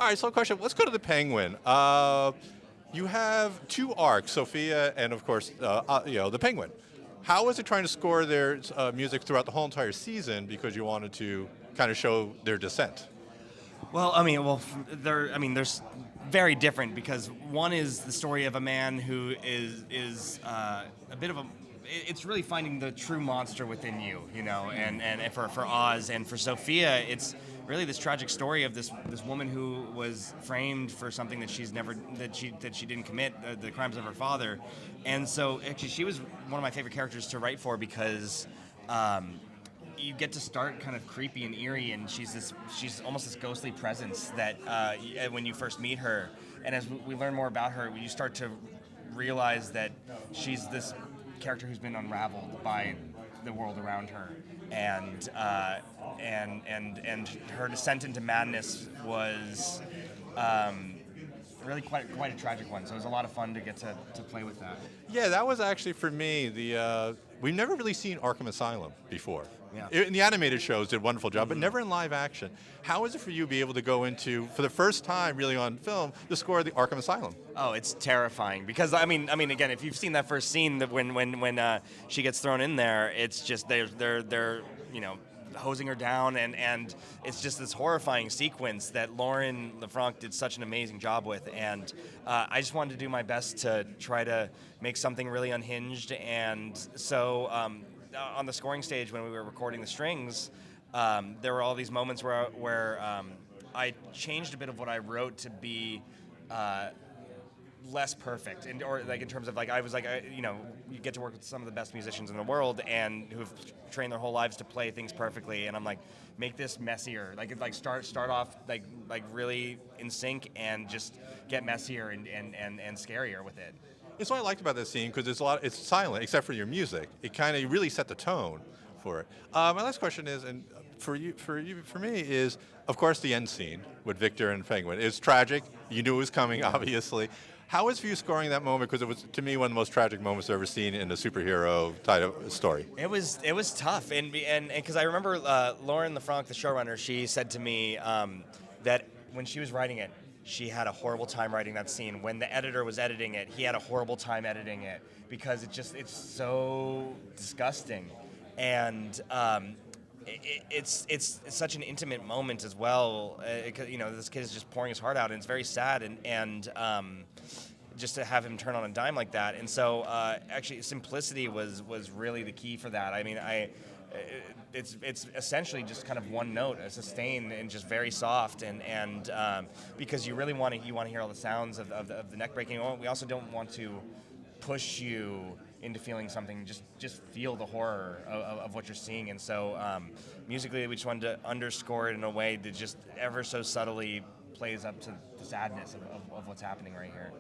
All right, so question. Let's go to the Penguin. You have two arcs, Sophia and of course, the Penguin. How was it trying to score their music throughout the whole entire season because you wanted to kind of show their descent? Well, there's very different because one is the story of a man who is a bit of a. It's really finding the true monster within you, and for Oz and for Sophia, it's really this tragic story of this woman who was framed for something that she didn't commit, the crimes of her father, and so actually she was one of my favorite characters to write for because. You get to start kind of creepy and eerie, and she's almost this ghostly presence that when you first meet her, and as we learn more about her, you start to realize that she's this character who's been unraveled by the world around her, and her descent into madness was really quite a tragic one. So it was a lot of fun to get to play with that. Yeah, that was actually for me we've never really seen Arkham Asylum before. Yeah. In the animated shows did a wonderful job, but never in live action. How is it for you to be able to go into, for the first time really on film, the score of the Arkham Asylum? Oh, it's terrifying because again, if you've seen that first scene that when she gets thrown in there, it's just they're hosing her down, and it's just this horrifying sequence that Lauren LeFranc did such an amazing job with, and I just wanted to do my best to try to make something really unhinged, and so on the scoring stage when we were recording the strings, there were all these moments where I changed a bit of what I wrote to be less perfect, or like in terms of you get to work with some of the best musicians in the world and who've trained their whole lives to play things perfectly, and I'm like, make this messier, start off like really in sync and just get messier and scarier with it. It's what I liked about this scene because it's silent except for your music. It kind of really set the tone for it. My last question is, and for me is, of course, the end scene with Victor and Penguin. It's tragic. You knew it was coming, obviously. How was for you scoring that moment? Because it was, to me, one of the most tragic moments I've ever seen in a superhero type of story. It was tough, and because I remember Lauren LeFranc, the showrunner, she said to me that when she was writing it, she had a horrible time writing that scene. When the editor was editing it, he had a horrible time editing it because it's so disgusting, and it's such an intimate moment as well. This kid is just pouring his heart out, and it's very sad, and just to have him turn on a dime like that. And so actually, simplicity was really the key for that. I mean, it's essentially just kind of one note, a sustain, and just very soft, and because you really want to hear all the sounds of the neck breaking. We also don't want to push you into feeling something. Just feel the horror of what you're seeing. And so musically, we just wanted to underscore it in a way that just ever so subtly plays up to the sadness of what's happening right here.